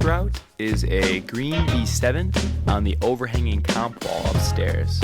route is a green V7 on the overhanging comp wall upstairs.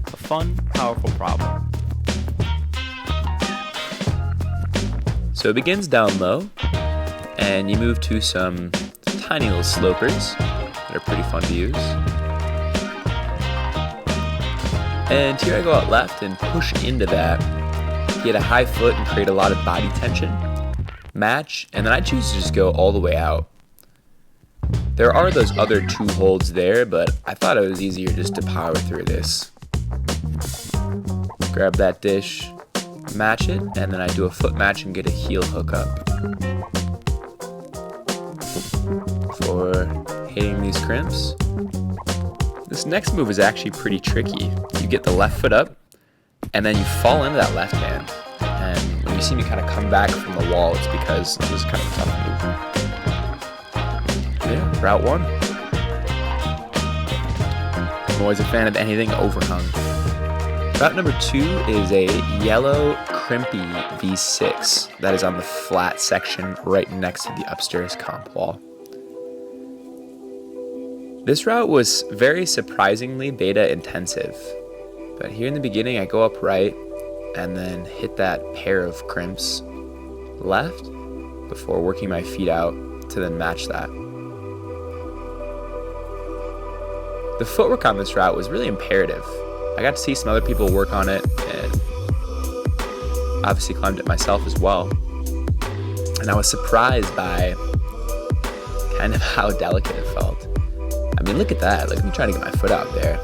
A fun, powerful problem. So it begins down low, and you move to some tiny little slopers that are pretty fun to use. And here I go out left and push into that, get a high foot and create a lot of body tension, match, and then I choose to just go all the way out. There are those other two holds there, but I thought it was easier just to power through this. Grab that dish, match it, and then I do a foot match and get a heel hook up. For hitting these crimps. This next move is actually pretty tricky. You get the left foot up, and then you fall into that left hand. And when you see me kind of come back from the wall, it's because it was kind of a tough move. Yeah, route one. I'm always a fan of anything overhung. Route number 2 is a yellow crimpy V6 that is on the flat section right next to the upstairs comp wall. This route was very surprisingly beta intensive, but here in the beginning I go up right and then hit that pair of crimps left before working my feet out to then match that. The footwork on this route was really imperative. I got to see some other people work on it and obviously climbed it myself as well. And I was surprised by kind of how delicate it felt. I mean, look at that. Like, I'm trying to get my foot out there.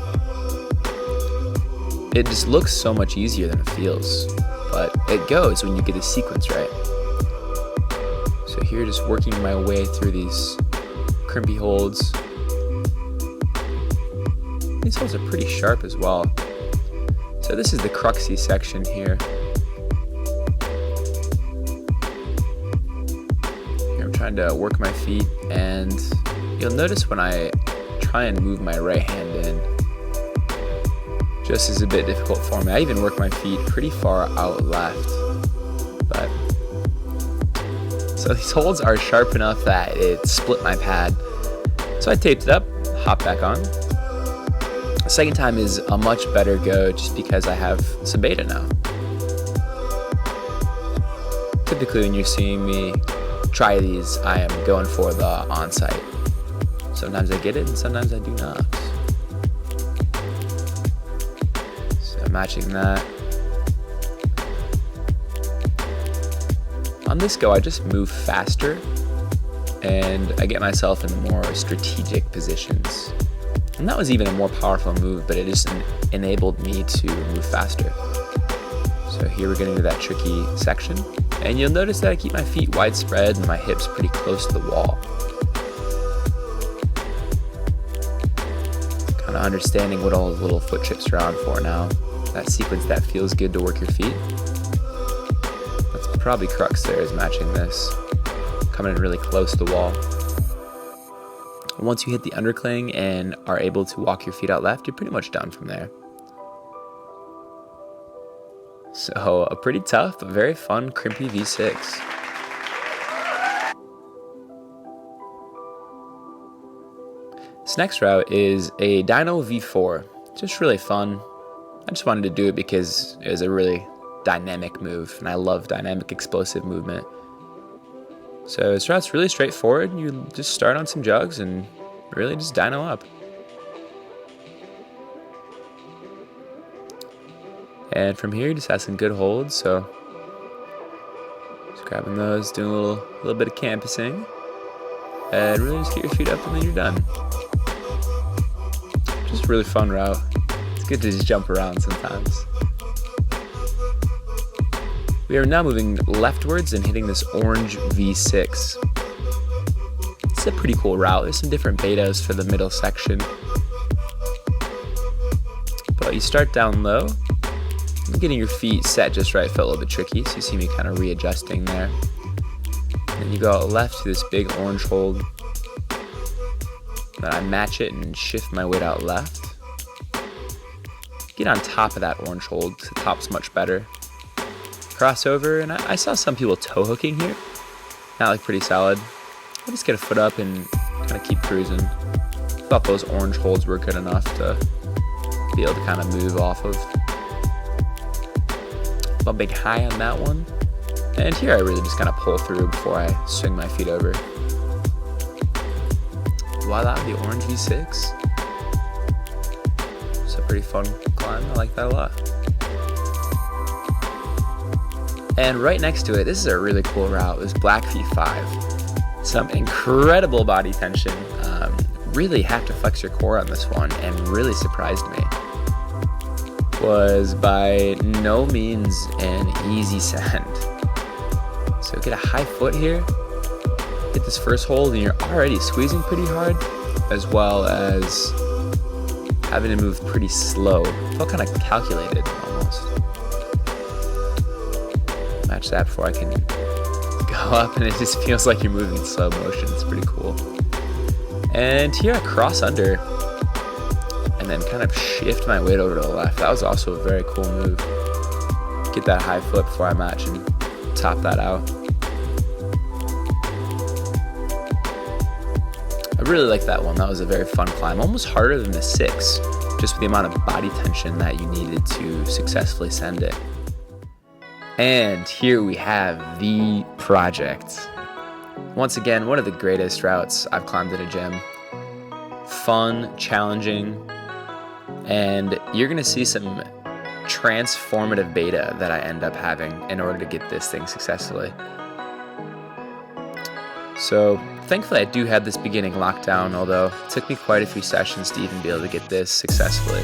It just looks so much easier than it feels, but it goes when you get the sequence right. So here, just working my way through these crimpy holds. These holes are pretty sharp as well. So this is the cruxy section here. Here I'm trying to work my feet, and you'll notice when I try and move my right hand in, just is a bit difficult for me. I even work my feet pretty far out left. But so these holds are sharp enough that it split my pad. So I taped it up, hop back on. The second time is a much better go just because I have some beta now. Typically when you're seeing me try these, I am going for the on-site. Sometimes I get it and sometimes I do not. So matching that. On this go, I just move faster and I get myself in more strategic positions. And that was even a more powerful move, but it just enabled me to move faster. So here we're getting to that tricky section. And you'll notice that I keep my feet widespread and my hips pretty close to the wall. Kind of understanding what all those little foot chips are on for now. That sequence that feels good to work your feet. That's probably crux there, is matching this. Coming in really close to the wall. Once you hit the undercling and are able to walk your feet out left, you're pretty much done from there. So a pretty tough but very fun crimpy V6. This next route is a dyno V4. Just really fun. I just wanted to do it because it was a really dynamic move, and I love dynamic explosive movement. So this route's really straightforward. You just start on some jugs and really just dyno up. And from here, you just have some good holds. So just grabbing those, doing a little bit of campusing, and really just get your feet up and then you're done. Just a really fun route. It's good to just jump around sometimes. We are now moving leftwards and hitting this orange V6. It's a pretty cool route. There's some different betas for the middle section. But you start down low. Getting your feet set just right felt a little bit tricky, so you see me kind of readjusting there. Then you go out left to this big orange hold. Then I match it and shift my weight out left. Get on top of that orange hold, because the top's much better. Crossover, and I saw some people toe hooking here. That looked pretty solid. I just get a foot up and kind of keep cruising. Thought those orange holds were good enough to be able to kind of move off of. A big high on that one. And here I really just kind of pull through before I swing my feet over. Voila, the orange V6. It's a pretty fun climb. I like that a lot. And right next to it, this is a really cool route. This black V5. Some incredible body tension. Really have to flex your core on this one, and really surprised me. Was by no means an easy send. So get a high foot here, hit this first hold, and you're already squeezing pretty hard, as well as having to move pretty slow. Felt kind of calculated almost. Match that before I can go up, and it just feels like you're moving in slow motion. It's pretty cool. And here I cross under, and then kind of shift my weight over to the left. That was also a very cool move. Get that high foot before I match and top that out. I really like that one. That was a very fun climb. Almost harder than the 6, just with the amount of body tension that you needed to successfully send it. And here we have the project. Once again, one of the greatest routes I've climbed at a gym. Fun, challenging, and you're gonna see some transformative beta that I end up having in order to get this thing successfully. So thankfully I do have this beginning locked down, although it took me quite a few sessions to even be able to get this successfully.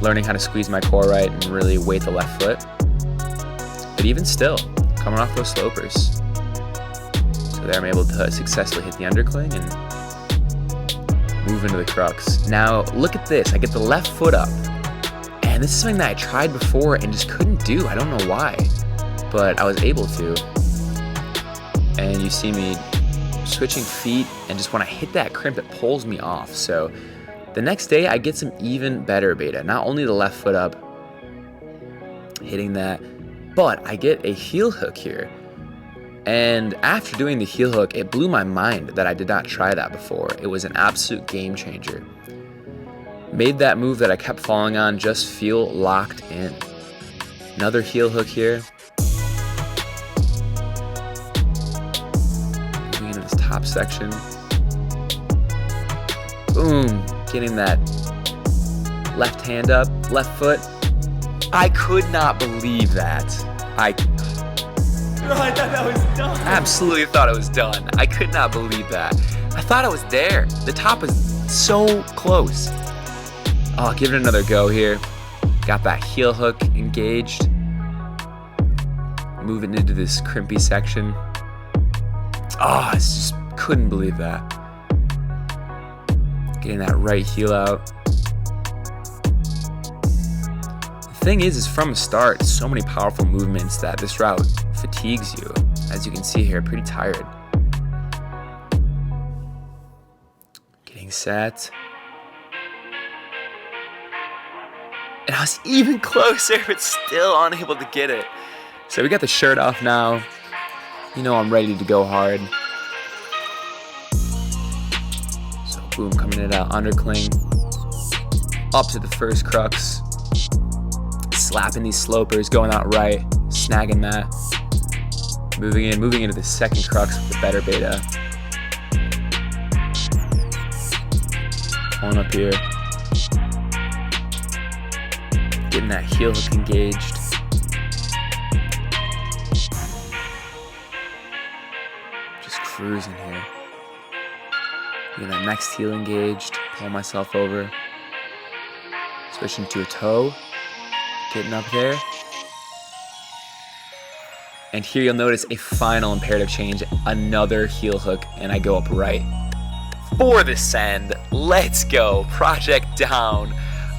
Learning how to squeeze my core right and really weight the left foot. But even still, coming off those slopers. So there I'm able to successfully hit the undercling and move into the crux. Now look at this, I get the left foot up. And this is something that I tried before and just couldn't do. I don't know why, but I was able to. And you see me switching feet, and just when I hit that crimp, it pulls me off. So the next day I get some even better beta. Not only the left foot up, hitting that, but I get a heel hook here. And after doing the heel hook, it blew my mind that I did not try that before. It was an absolute game changer. Made that move that I kept falling on just feel locked in. Another heel hook here. Moving into this top section. Boom, getting that left hand up, left foot. I could not believe that. I thought that was done. Absolutely thought it was done. I could not believe that. I thought I was there. The top was so close. I'll give it another go here. Got that heel hook engaged. Moving into this crimpy section. I just couldn't believe that. Getting that right heel out. The thing is from the start, so many powerful movements that this route fatigues you. As you can see here, pretty tired. Getting set. And I was even closer, but still unable to get it. So we got the shirt off now. You know I'm ready to go hard. So boom, coming in out, undercling. Up to the first crux. Slapping these slopers, going out right, snagging that. Moving into the second crux with the better beta. Pulling up here. Getting that heel hook engaged. Just cruising here. Getting that next heel engaged. Pull myself over. Switching to a toe. Getting up there. And here you'll notice a final imperative change, another heel hook, and I go up right for the send. Let's go, project down.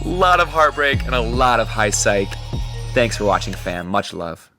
A lot of heartbreak and a lot of high psych. Thanks for watching, fam. Much love.